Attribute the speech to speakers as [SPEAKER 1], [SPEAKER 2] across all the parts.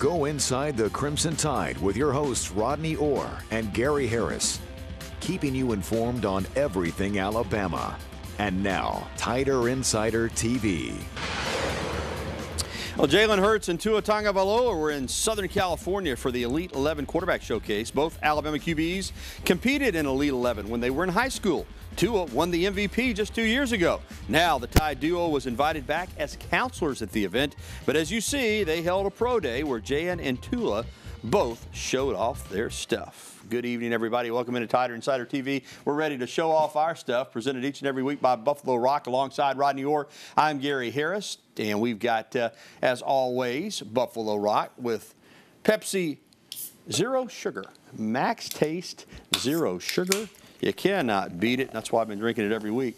[SPEAKER 1] Go inside the Crimson Tide with your hosts Rodney Orr and Gary Harris, keeping you informed on everything Alabama. And now, Tider Insider TV.
[SPEAKER 2] Well, Jalen Hurts and Tua Tagovailoa were in Southern California for the Elite 11 Quarterback Showcase. Both Alabama QBs competed in Elite 11 when they were in high school. Tua won the MVP just 2 years ago. Now the Tide duo was invited back as counselors at the event. But as you see, they held a pro day where Jan and Tua both showed off their stuff. Good evening, everybody. Welcome into Tider Insider TV. We're ready to show off our stuff, presented each and every week by Buffalo Rock alongside Rodney Orr. I'm Gary Harris, and we've got, as always, Buffalo Rock with Pepsi Zero Sugar. Max Taste Zero Sugar. You cannot beat it. That's why I've been drinking it every week.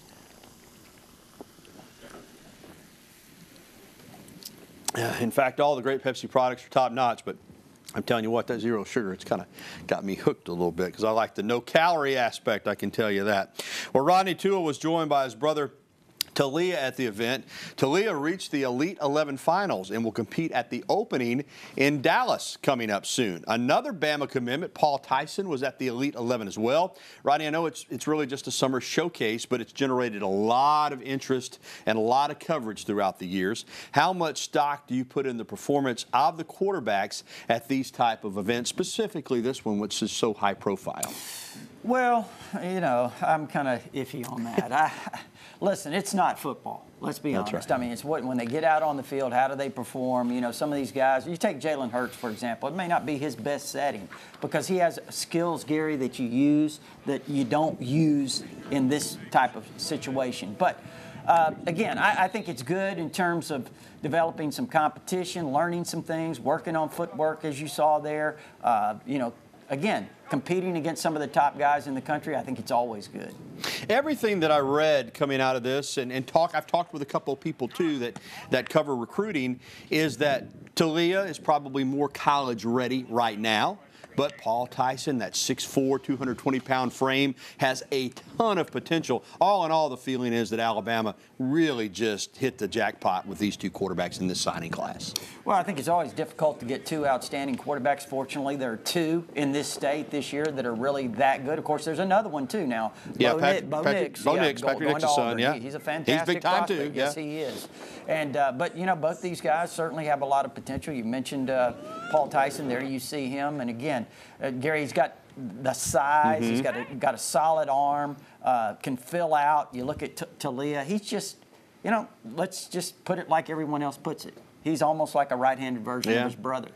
[SPEAKER 2] In fact, all the great Pepsi products are top-notch, but I'm telling you what, that zero sugar, it's kind of got me hooked a little bit because I like the no-calorie aspect, I can tell you that. Well, Rodney Tua was joined by his brother Talia at the event. Talia reached the Elite 11 finals and will compete at the opening in Dallas coming up soon. Another Bama commitment, Paul Tyson, was at the Elite 11 as well. Rodney, I know it's really just a summer showcase, but it's generated a lot of interest and a lot of coverage throughout the years. How much stock do you put in the performance of the quarterbacks at these type of events, specifically this one, which is so high profile?
[SPEAKER 3] Well, you know, I'm kind of iffy on that. Listen, it's not football. Let's be honest.
[SPEAKER 2] Right.
[SPEAKER 3] I mean, it's when they get out on the field, how do they perform? You know, some of these guys, you take Jalen Hurts, for example. It may not be his best setting because he has skills, Gary, that you use that you don't use in this type of situation. But, again, I think it's good in terms of developing some competition, learning some things, working on footwork, as you saw there. You know, again, competing against some of the top guys in the country, I think it's always good.
[SPEAKER 2] Everything that I read coming out of this, and I've talked with a couple of people too that cover recruiting, is that Talia is probably more college ready right now. But Paul Tyson, that 6'4", 220-pound frame, has a ton of potential. All in all, the feeling is that Alabama really just hit the jackpot with these two quarterbacks in this signing class.
[SPEAKER 3] Well, I think it's always difficult to get two outstanding quarterbacks. Fortunately, there are two in this state this year that are really that good. Of course, there's another one, too, now.
[SPEAKER 2] Yeah,
[SPEAKER 3] Bo Nix.
[SPEAKER 2] Patrick Nix's son, yeah.
[SPEAKER 3] He's a fantastic
[SPEAKER 2] He's big time,
[SPEAKER 3] prospect.
[SPEAKER 2] too. Yeah.
[SPEAKER 3] Yes, he is. And but, you know, both these guys certainly have a lot of potential. You mentioned Paul Tyson there. You see him. And, again, Gary's got the size. He's got a solid arm, can fill out. You look at Talia. He's just, you know, let's just put it like everyone else puts it. He's almost like a right-handed version of his brother.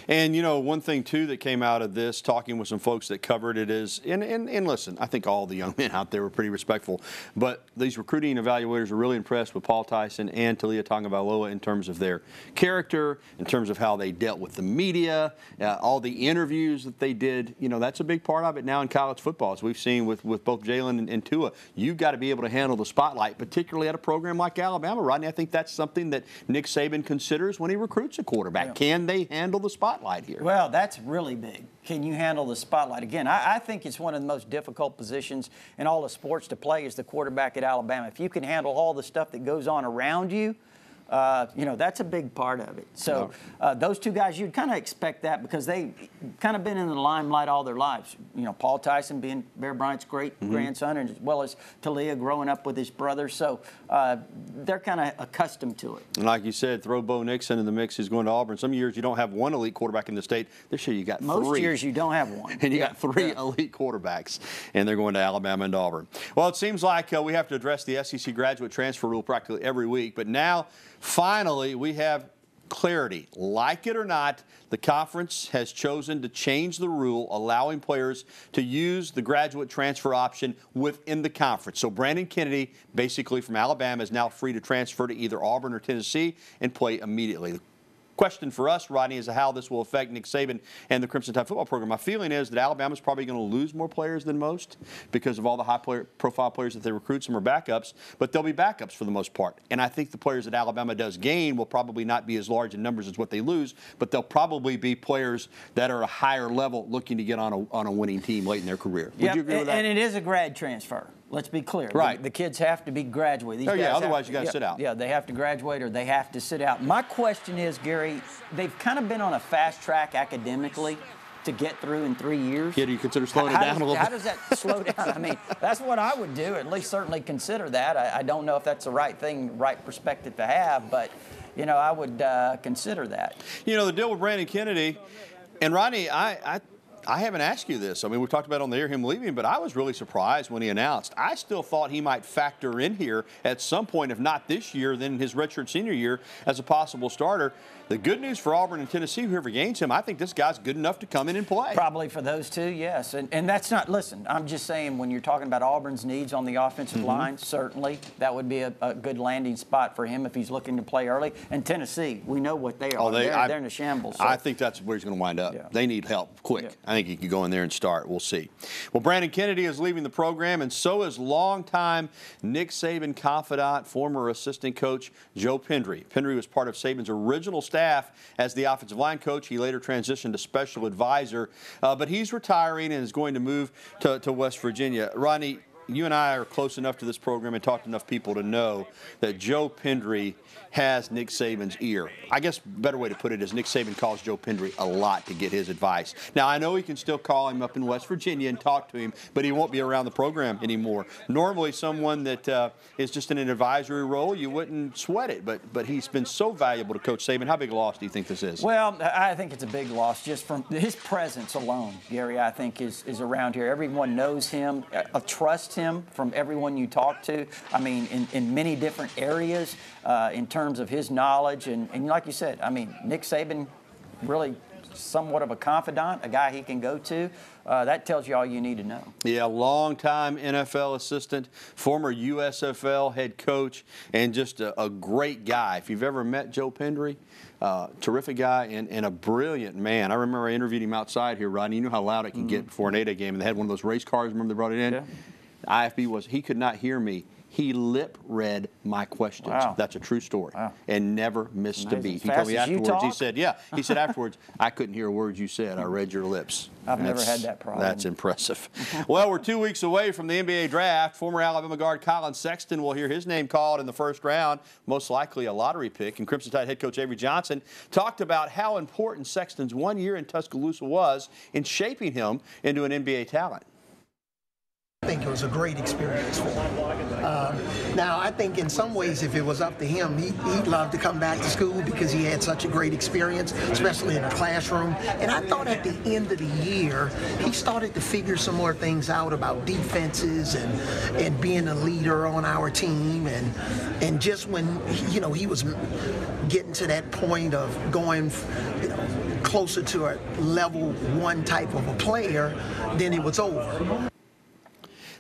[SPEAKER 2] And, you know, one thing, too, that came out of this, talking with some folks that covered it is, and listen, I think all the young men out there were pretty respectful, but these recruiting evaluators were really impressed with Paul Tyson and Talia Tagovailoa in terms of their character, in terms of how they dealt with the media, all the interviews that they did. You know, that's a big part of it now in college football, as we've seen with both Jalen and Tua. You've got to be able to handle the spotlight, particularly at a program like Alabama, Rodney. I think that's something that Nick Saban considers when he recruits a quarterback. Yeah. Can they handle the spotlight here?
[SPEAKER 3] Well, that's really big. Can you handle the spotlight? Again, I think it's one of the most difficult positions in all of sports to play is the quarterback at Alabama. If you can handle all the stuff that goes on around you, you know, that's a big part of it. So those two guys, you'd kind of expect that because they've kind of been in the limelight all their lives. You know, Paul Tyson being Bear Bryant's great-grandson, and as well as Talia growing up with his brother. So they're kind of accustomed to it.
[SPEAKER 2] And like you said, throw Bo Nix into the mix. He's going to Auburn. Some years you don't have one elite quarterback in the state. This year you got
[SPEAKER 3] Most
[SPEAKER 2] three.
[SPEAKER 3] Most years you don't have one.
[SPEAKER 2] And you got three elite quarterbacks, and they're going to Alabama and Auburn. Well, it seems like we have to address the SEC graduate transfer rule practically every week, but now finally, we have clarity. Like it or not, the conference has chosen to change the rule, allowing players to use the graduate transfer option within the conference. So Brandon Kennedy, basically from Alabama, is now free to transfer to either Auburn or Tennessee and play immediately. Question for us, Rodney, is how this will affect Nick Saban and the Crimson Tide football program. My feeling is that Alabama's probably going to lose more players than most because of all the high-profile players that they recruit. Some are backups, but they'll be backups for the most part. And I think the players that Alabama does gain will probably not be as large in numbers as what they lose, but they'll probably be players that are a higher level looking to get on a winning team late in their career. Would you agree with that?
[SPEAKER 3] And it is a grad transfer. Let's be clear.
[SPEAKER 2] Right.
[SPEAKER 3] The kids have to be graduated.
[SPEAKER 2] Oh, yeah, otherwise you got to sit out.
[SPEAKER 3] Yeah, they have to graduate or they have to sit out. My question is, Gary, they've kind of been on a fast track academically to get through in 3 years.
[SPEAKER 2] Yeah, do you consider slowing it down a little bit?
[SPEAKER 3] How does that slow down? I mean, that's what I would do, at least certainly consider that. I don't know if that's the right thing, right perspective to have, but, you know, I would consider that.
[SPEAKER 2] You know, the deal with Brandon Kennedy, and Rodney, I haven't asked you this. I mean, we've talked about on the air him leaving, but I was really surprised when he announced. I still thought he might factor in here at some point, if not this year, then his redshirt senior year as a possible starter. The good news for Auburn and Tennessee, whoever gains him, I think this guy's good enough to come in and play.
[SPEAKER 3] Probably for those two, yes. And that's not, listen, I'm just saying when you're talking about Auburn's needs on the offensive line, certainly that would be a good landing spot for him if he's looking to play early. And Tennessee, we know what they are.
[SPEAKER 2] Oh,
[SPEAKER 3] they're in a shambles. So.
[SPEAKER 2] I think that's where he's going to wind up.
[SPEAKER 3] Yeah.
[SPEAKER 2] They need help quick.
[SPEAKER 3] Yeah.
[SPEAKER 2] I think he could go in there and start. We'll see. Well, Brandon Kennedy is leaving the program, and so is longtime Nick Saban confidant, former assistant coach Joe Pendry. Pendry was part of Saban's original staff as the offensive line coach. He later transitioned to special advisor, but he's retiring and is going to move to West Virginia. Rodney, you and I are close enough to this program and talked to enough people to know that Joe Pendry has Nick Saban's ear. I guess a better way to put it is Nick Saban calls Joe Pendry a lot to get his advice. Now, I know he can still call him up in West Virginia and talk to him, but he won't be around the program anymore. Normally, someone that is just in an advisory role, you wouldn't sweat it, but he's been so valuable to Coach Saban. How big a loss do you think this is?
[SPEAKER 3] Well, I think it's a big loss just from his presence alone, Gary, I think is around here. Everyone knows him, trusts him from everyone you talk to. I mean, in many different areas in terms of his knowledge. And like you said, I mean, Nick Saban really somewhat of a confidant, a guy he can go to. That tells you all you need to know. Yeah,
[SPEAKER 2] longtime NFL assistant, former USFL head coach, and just a great guy. If you've ever met Joe Pendry, terrific guy and a brilliant man. I remember I interviewed him outside here, Rodney. You know how loud it can get before an 8A game, and they had one of those race cars. Remember they brought it in?
[SPEAKER 3] Yeah.
[SPEAKER 2] IFB he could not hear me. He lip read my questions.
[SPEAKER 3] Wow.
[SPEAKER 2] That's a true story.
[SPEAKER 3] Wow.
[SPEAKER 2] And never missed a beat. He
[SPEAKER 3] Fast
[SPEAKER 2] told me
[SPEAKER 3] as you
[SPEAKER 2] afterwards, he
[SPEAKER 3] talk?
[SPEAKER 2] said, yeah, he said afterwards, I couldn't hear a word you said. I read your lips.
[SPEAKER 3] I've never had that problem.
[SPEAKER 2] That's impressive. Well, we're 2 weeks away from the NBA draft. Former Alabama guard Colin Sexton will hear his name called in the first round, most likely a lottery pick. And Crimson Tide head coach Avery Johnson talked about how important Sexton's 1 year in Tuscaloosa was in shaping him into an NBA talent.
[SPEAKER 4] I think it was a great experience for him. Now, I think in some ways, if it was up to him, he'd love to come back to school because he had such a great experience, especially in the classroom. And I thought at the end of the year, he started to figure some more things out about defenses and being a leader on our team. And just when, he was getting to that point of going, closer to a level one type of a player, then it was over.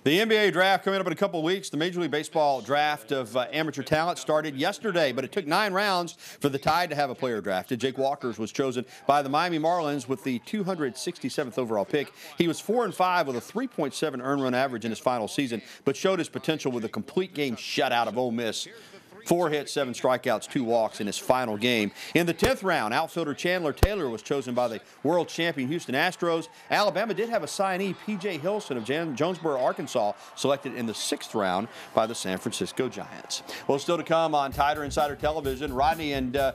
[SPEAKER 2] The NBA draft coming up in a couple of weeks. The Major League Baseball draft of amateur talent started yesterday, but it took 9 rounds for the Tide to have a player drafted. Jake Walkers was chosen by the Miami Marlins with the 267th overall pick. He was 4-5 with a 3.7 earned run average in his final season, but showed his potential with a complete game shutout of Ole Miss. 4 hits, 7 strikeouts, 2 walks in his final game. In the 10th round, outfielder Chandler Taylor was chosen by the world champion Houston Astros. Alabama did have a signee, P.J. Hilson of Jonesboro, Arkansas, selected in the 6th round by the San Francisco Giants. Well, still to come on Tider Insider Television, Rodney and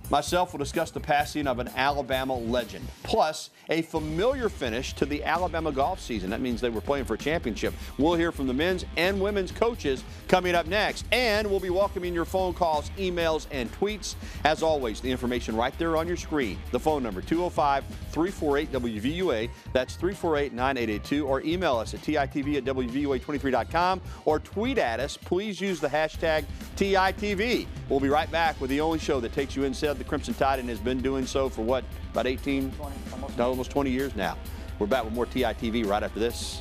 [SPEAKER 2] myself will discuss the passing of an Alabama legend, plus a familiar finish to the Alabama golf season. That means they were playing for a championship. We'll hear from the men's and women's coaches coming up next, and we'll be welcoming your phone calls, emails, and tweets. As always, the information right there on your screen. The phone number, 205-348-WVUA. That's 348-9882, or email us at TITV@WVUA23.com, or tweet at us. Please use the hashtag TITV. We'll be right back with the only show that takes you inside the Crimson Tide and has been doing so for what, about 18, almost 20 years now. We're back with more TITV right after this.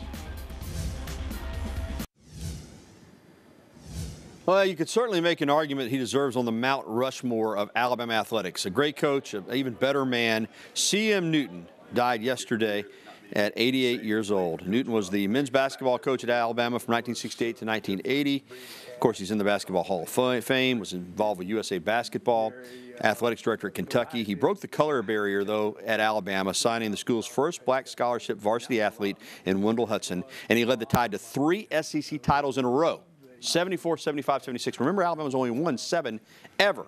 [SPEAKER 2] Well, you could certainly make an argument he deserves on the Mount Rushmore of Alabama athletics. A great coach, an even better man. C.M. Newton died yesterday at 88 years old. Newton was the men's basketball coach at Alabama from 1968 to 1980. Of course, he's in the Basketball Hall of Fame, was involved with USA Basketball, athletics director at Kentucky. He broke the color barrier, though, at Alabama, signing the school's first black scholarship varsity athlete in Wendell Hudson, and he led the Tide to 3 SEC titles in a row, 74, 75, 76. Remember, Alabama's only won 7 ever.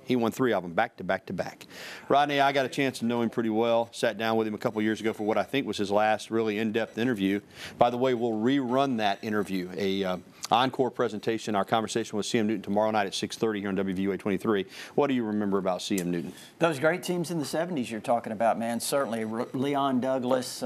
[SPEAKER 2] He won 3 of them back to back to back. Rodney, I got a chance to know him pretty well. Sat down with him a couple years ago for what I think was his last really in-depth interview. By the way, we'll rerun that interview, a encore presentation, our conversation with C.M. Newton tomorrow night at 6:30 here on WVUA 23. What do you remember about C.M. Newton?
[SPEAKER 3] Those great teams in the 70s you're talking about, man. Certainly, Leon Douglas.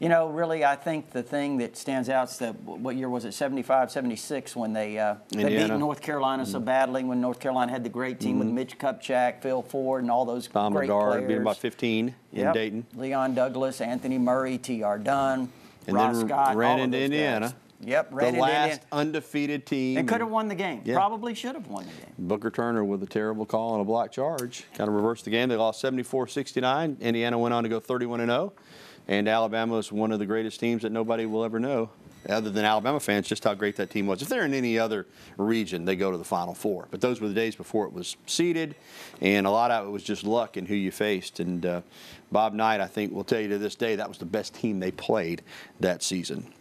[SPEAKER 3] You know, really, I think the thing that stands out is that, what year was it, 75, 76, when they beat North Carolina so badly, when North Carolina had the great team with Mitch Kupchak, Phil Ford, and all those great players.
[SPEAKER 2] Beat about 15 in Dayton.
[SPEAKER 3] Leon Douglas, Anthony Murray, T.R. Dunn,
[SPEAKER 2] and
[SPEAKER 3] Ross
[SPEAKER 2] then
[SPEAKER 3] Scott,
[SPEAKER 2] ran
[SPEAKER 3] all
[SPEAKER 2] into
[SPEAKER 3] of those
[SPEAKER 2] Indiana.
[SPEAKER 3] Guys. Yep, ran
[SPEAKER 2] the
[SPEAKER 3] into
[SPEAKER 2] last
[SPEAKER 3] Indiana.
[SPEAKER 2] Undefeated team.
[SPEAKER 3] And could have won the game.
[SPEAKER 2] Yeah.
[SPEAKER 3] Probably should have won the game.
[SPEAKER 2] Booker Turner with a terrible call on a block charge. Kind of reversed the game. They lost 74-69. Indiana went on to go 31-0. And Alabama is one of the greatest teams that nobody will ever know, other than Alabama fans, just how great that team was. If they're in any other region, they go to the Final Four. But those were the days before it was seeded, and a lot of it was just luck and who you faced. And Bob Knight, I think, will tell you to this day that was the best team they played that season.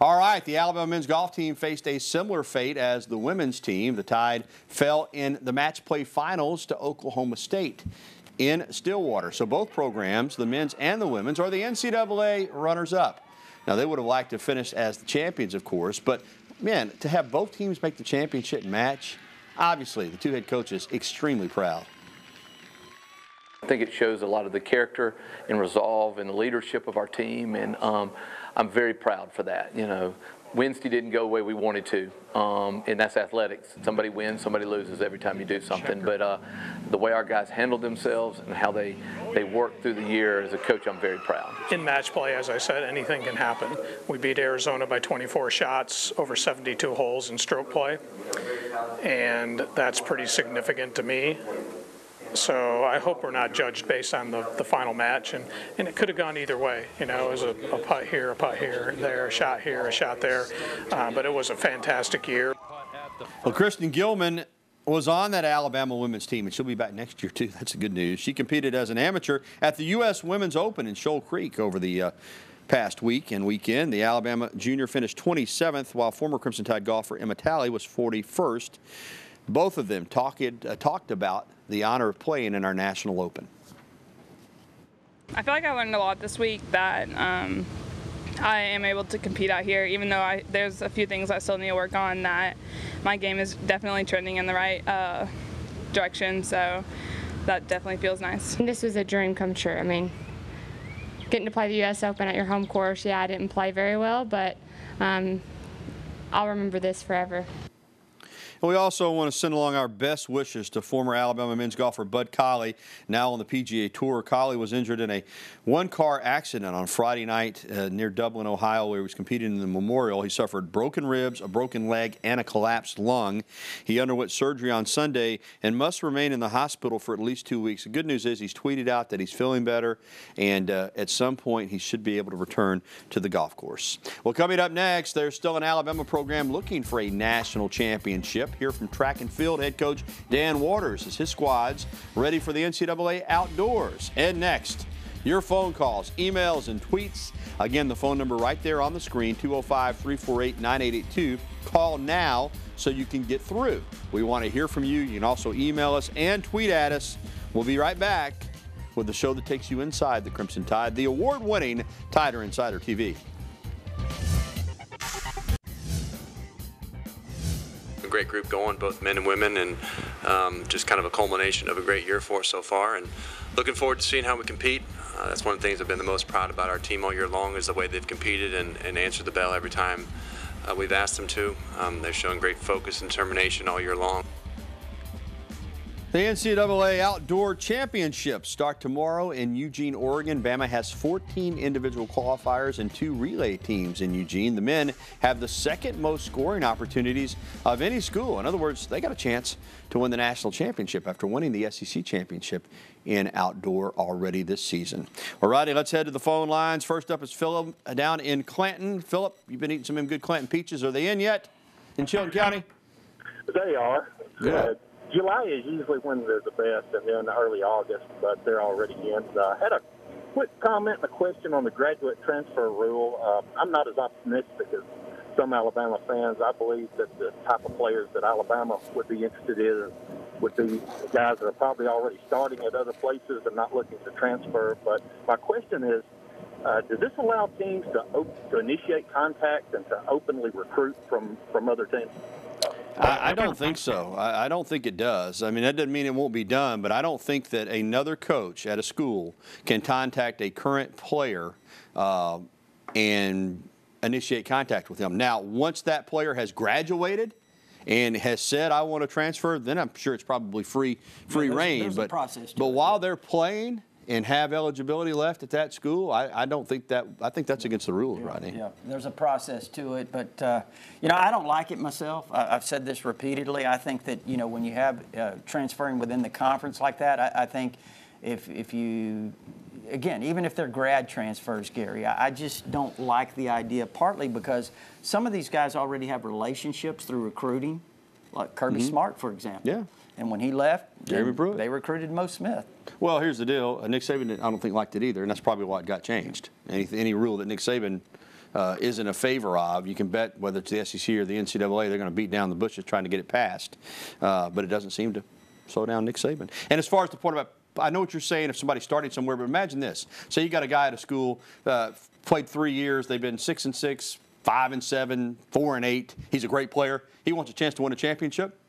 [SPEAKER 2] All right, the Alabama men's golf team faced a similar fate as the women's team. The Tide fell in the match play finals to Oklahoma State in Stillwater. So both programs, the men's and the women's, are the NCAA runners-up. Now, they would have liked to finish as the champions, of course, but, man, to have both teams make the championship match, obviously, the 2 head coaches extremely proud.
[SPEAKER 5] I think it shows a lot of the character and resolve and the leadership of our team, and I'm very proud for that. You know, Wednesday didn't go the way we wanted to, and that's athletics. Somebody wins, somebody loses every time you do something. But the way our guys handled themselves and how they worked through the year, as a coach, I'm very proud.
[SPEAKER 6] In match play, as I said, anything can happen. We beat Arizona by 24 shots over 72 holes in stroke play, and that's pretty significant to me. So I hope we're not judged based on the final match, and it could have gone either way. You know, it was a putt here, there, a shot here, a shot there, but it was a fantastic year.
[SPEAKER 2] Well, Kristen Gilman was on that Alabama women's team, and she'll be back next year, too. That's the good news. She competed as an amateur at the U.S. Women's Open in Shoal Creek over the past week and weekend. The Alabama junior finished 27th, while former Crimson Tide golfer Emma Talley was 41st. Both of them talked about the honor of playing in our National Open.
[SPEAKER 7] I feel like I learned a lot this week that I am able to compete out here, even though there's a few things I still need to work on, that my game is definitely trending in the right direction, so that definitely feels nice.
[SPEAKER 8] This was a dream come true. I mean, getting to play the U.S. Open at your home course, yeah, I didn't play very well, but I'll remember this forever.
[SPEAKER 2] We also want to send along our best wishes to former Alabama men's golfer Bud Colley, now on the PGA Tour. Colley was injured in a one-car accident on Friday night near Dublin, Ohio, where he was competing in the Memorial. He suffered broken ribs, a broken leg, and a collapsed lung. He underwent surgery on Sunday and must remain in the hospital for at least 2 weeks. The good news is he's tweeted out that he's feeling better, and at some point he should be able to return to the golf course. Well, coming up next, there's still an Alabama program looking for a national championship. Hear from track and field head coach Dan Waters as his squad's ready for the NCAA outdoors. And next, your phone calls, emails, and tweets. Again, the phone number right there on the screen, 205-348-9882. Call now so you can get through. We want to hear from you. You can also email us and tweet at us. We'll be right back with the show that takes you inside the Crimson Tide, the award-winning Tider Insider TV.
[SPEAKER 9] Great group going, both men and women, and just kind of a culmination of a great year for us so far, and looking forward to seeing how we compete. That's one of the things I've been the most proud about our team all year long, is the way they've competed and answered the bell every time we've asked them to. They've shown great focus and determination all year long.
[SPEAKER 2] The NCAA Outdoor Championships start tomorrow in Eugene, Oregon. Bama has 14 individual qualifiers and 2 relay teams in Eugene. The men have the second most scoring opportunities of any school. In other words, they got a chance to win the national championship after winning the SEC championship in outdoor already this season. All righty, let's head to the phone lines. First up is Philip down in Clanton. Philip, you've been eating some of them good Clanton peaches. Are they in yet in Chilton County?
[SPEAKER 10] They are.
[SPEAKER 2] Good.
[SPEAKER 10] July is usually when they're the best, and then early August, but they're already in. I had a quick comment and a question on the graduate transfer rule. I'm not as optimistic as some Alabama fans. I believe that the type of players that Alabama would be interested in would be guys that are probably already starting at other places and not looking to transfer. But my question is, does this allow teams to initiate contact and to openly recruit from other teams?
[SPEAKER 2] I don't think so. I don't think it does. I mean, that doesn't mean it won't be done, but I don't think that another coach at a school can contact a current player and initiate contact with them. Now, once that player has graduated and has said, I want to transfer, then I'm sure it's probably free reign.
[SPEAKER 3] There's a process to
[SPEAKER 2] but
[SPEAKER 3] it,
[SPEAKER 2] while they're playing and have eligibility left at that school, I don't think that. I think that's against the rules, Rodney.
[SPEAKER 3] Yeah, there's a process to it, but you know, I don't like it myself. I've said this repeatedly. I think that, you know, when you have transferring within the conference like that, I think if you, again, even if they're grad transfers, Gary, I just don't like the idea. Partly because some of these guys already have relationships through recruiting, like Kirby Smart, for example.
[SPEAKER 2] Yeah.
[SPEAKER 3] And when he left,
[SPEAKER 2] Jeremy Pruitt,
[SPEAKER 3] they recruited Mo Smith.
[SPEAKER 2] Well, here's the deal. Nick Saban, I don't think liked it either, and that's probably why it got changed. Any rule that Nick Saban isn't a favor of, you can bet whether it's the SEC or the NCAA, they're going to beat down the bushes trying to get it passed. But it doesn't seem to slow down Nick Saban. And as far as the point about, I know what you're saying if somebody's starting somewhere, but imagine this. Say you got a guy at a school, played 3 years, they've been 6-6, 5-7, 4-8. He's a great player. He wants a chance to win a championship.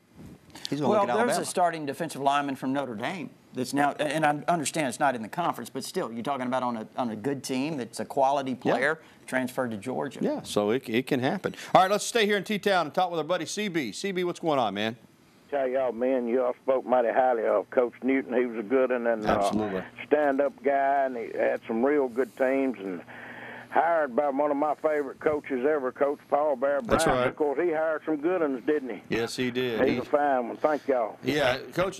[SPEAKER 2] He's going to look at Alabama.
[SPEAKER 3] There's a starting defensive lineman from Notre Dame that's now, and I understand it's not in the conference, but still, you're talking about on a good team that's a quality player transferred to Georgia.
[SPEAKER 2] Yeah, so it can happen. All right, let's stay here in T-Town and talk with our buddy CB. CB, what's going on, man?
[SPEAKER 11] Tell y'all, man, you all spoke mighty highly of Coach Newton. He was a good one and stand-up guy, and he had some real good teams and hired by one of my favorite coaches ever, Coach Paul Bear Bryant.
[SPEAKER 2] That's right.
[SPEAKER 11] Of course, he hired some good ones, didn't he?
[SPEAKER 2] Yes, he did.
[SPEAKER 11] He's a fine one. Thank y'all.
[SPEAKER 2] Yeah, Coach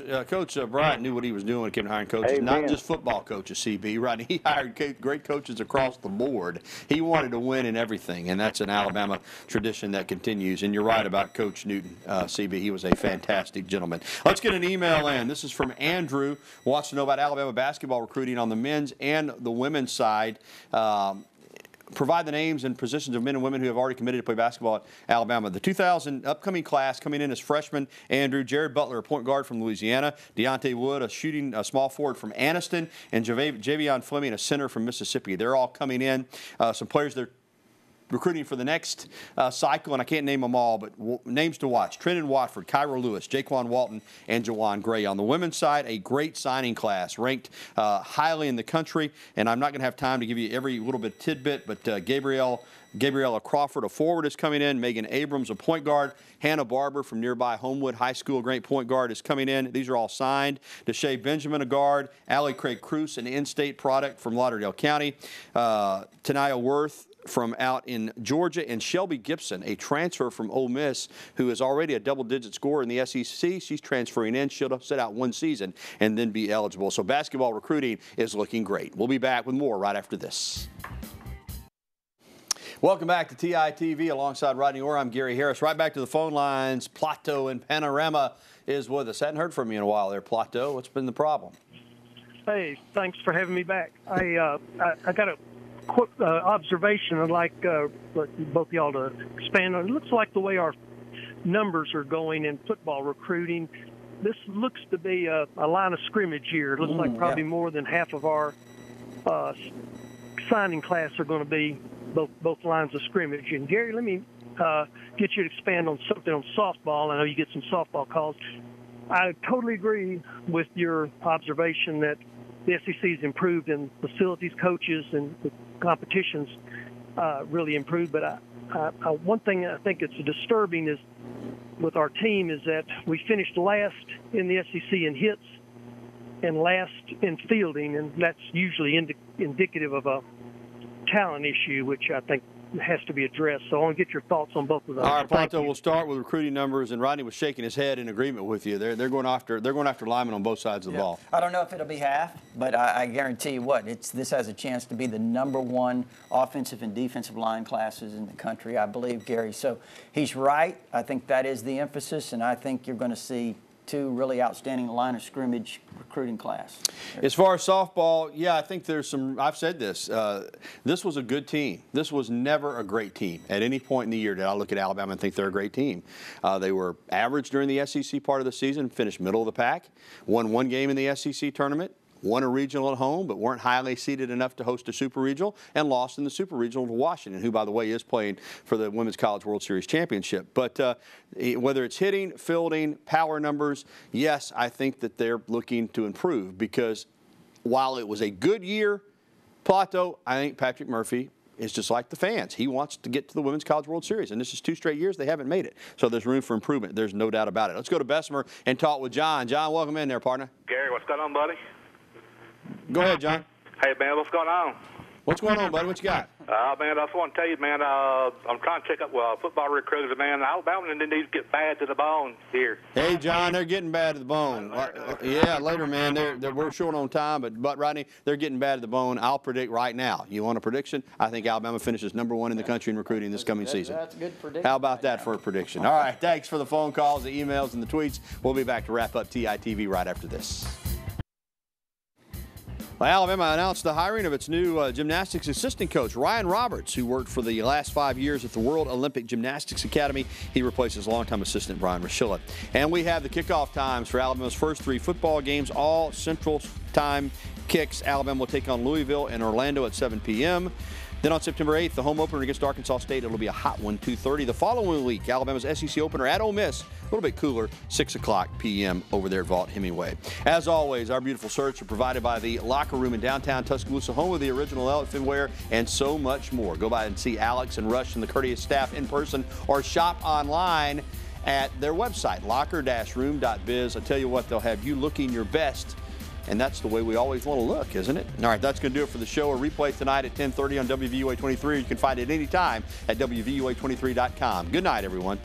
[SPEAKER 2] Bryant knew what he was doing when it came to hiring coaches, not just football coaches, CB, right? He hired great coaches across the board. He wanted to win in everything, and that's an Alabama tradition that continues. And you're right about Coach Newton, CB. He was a fantastic gentleman. Let's get an email in. This is from Andrew, who wants to know about Alabama basketball recruiting on the men's and the women's side. Provide the names and positions of men and women who have already committed to play basketball at Alabama. The 2000 upcoming class coming in as freshmen: Andrew, Jared Butler, a point guard from Louisiana, Deontay Wood, a small forward from Anniston, and Javion Fleming, a center from Mississippi. They're all coming in. Some players they're recruiting for the next cycle, and I can't name them all, but names to watch: Trenton Watford, Cairo Lewis, Jaquan Walton, and Jawan Gray. On the women's side, a great signing class, ranked highly in the country, and I'm not going to have time to give you every little bit tidbit, but Gabriella Crawford, a forward, is coming in. Megan Abrams, a point guard. Hannah Barber from nearby Homewood High School, a great point guard, is coming in. These are all signed. Deshae Benjamin, a guard. Allie Craig Cruz, an in-state product from Lauderdale County. Tanaya Worth from out in Georgia, and Shelby Gibson, a transfer from Ole Miss, who is already a double-digit scorer in the SEC. She's transferring in. She'll sit out one season and then be eligible. So basketball recruiting is looking great. We'll be back with more right after this. Welcome back to TITV alongside Rodney Orr. I'm Gary Harris. Right back to the phone lines. Plateau and Panorama is with us. Hadn't heard from you in a while there, Plateau. What's been the problem?
[SPEAKER 12] Hey, thanks for having me back. I got a quick observation I'd like both y'all to expand on. It looks like the way our numbers are going in football recruiting, this looks to be a line of scrimmage year. It looks like probably more than half of our signing class are going to be both lines of scrimmage. And Gary, let me get you to expand on something on softball. I know you get some softball calls. I totally agree with your observation that the SEC's improved in facilities, coaches, and the competitions really improved. But one thing I think it's disturbing is with our team is that we finished last in the SEC in hits and last in fielding, and that's usually indicative of a talent issue, which I think has to be addressed. So I want to get your thoughts on both of those.
[SPEAKER 2] All right, Ponto, we'll start with recruiting numbers, and Rodney was shaking his head in agreement with you. They're going after linemen on both sides of the ball.
[SPEAKER 3] I don't know if it'll be half, but I guarantee you what, this has a chance to be the #1 offensive and defensive line classes in the country, I believe, Gary. So he's right. I think that is the emphasis, and I think you're going to see 2 really outstanding line of scrimmage recruiting class.
[SPEAKER 2] As far as softball, yeah, I think there's some, I've said this, this was a good team. This was never a great team. At any point in the year did I look at Alabama and think they're a great team. They were average during the SEC part of the season, finished middle of the pack, won 1 game in the SEC tournament, won a regional at home, but weren't highly seeded enough to host a super regional, and lost in the super regional to Washington, who, by the way, is playing for the Women's College World Series Championship. But whether it's hitting, fielding, power numbers, yes, I think that they're looking to improve, because while it was a good year, Plato, I think Patrick Murphy is just like the fans. He wants to get to the Women's College World Series, and this is 2 straight years they haven't made it. So there's room for improvement. There's no doubt about it. Let's go to Bessemer and talk with John. John, welcome in there, partner.
[SPEAKER 13] Gary, what's going on, buddy?
[SPEAKER 2] Go ahead, John.
[SPEAKER 13] Hey, man, what's going on?
[SPEAKER 2] What's going on, buddy? What you got?
[SPEAKER 13] Man, I just want to tell you, man, I'm trying to check up football recruiters, man. Alabama needs to get bad to the bone here.
[SPEAKER 2] Hey, John, they're getting bad to the bone. Yeah, later, man. We're short on time, but Rodney, they're getting bad to the bone. I'll predict right now. You want a prediction? I think Alabama finishes #1 in the country in recruiting this coming season.
[SPEAKER 3] That's a good prediction.
[SPEAKER 2] How about that for a prediction? All right, thanks for the phone calls, the emails, and the tweets. We'll be back to wrap up TITV right after this. Well, Alabama announced the hiring of its new gymnastics assistant coach, Ryan Roberts, who worked for the last 5 years at the World Olympic Gymnastics Academy. He replaces longtime assistant Brian Rashilla. And we have the kickoff times for Alabama's first 3 football games, all Central Time kicks. Alabama will take on Louisville and Orlando at 7 p.m. Then on September 8th, the home opener against Arkansas State. It'll be a hot one, 2:30. The following week, Alabama's SEC opener at Ole Miss, a little bit cooler, 6 o'clock p.m. over there at Vaught Hemingway. As always, our beautiful shirts are provided by the Locker Room in downtown Tuscaloosa, home of the original elephant wear, and so much more. Go by and see Alex and Rush and the courteous staff in person, or shop online at their website, locker-room.biz. I tell you what, they'll have you looking your best. And that's the way we always want to look, isn't it? All right, that's going to do it for the show. A replay tonight at 10:30 on WVUA 23. You can find it anytime at WVUA23.com. Good night, everyone.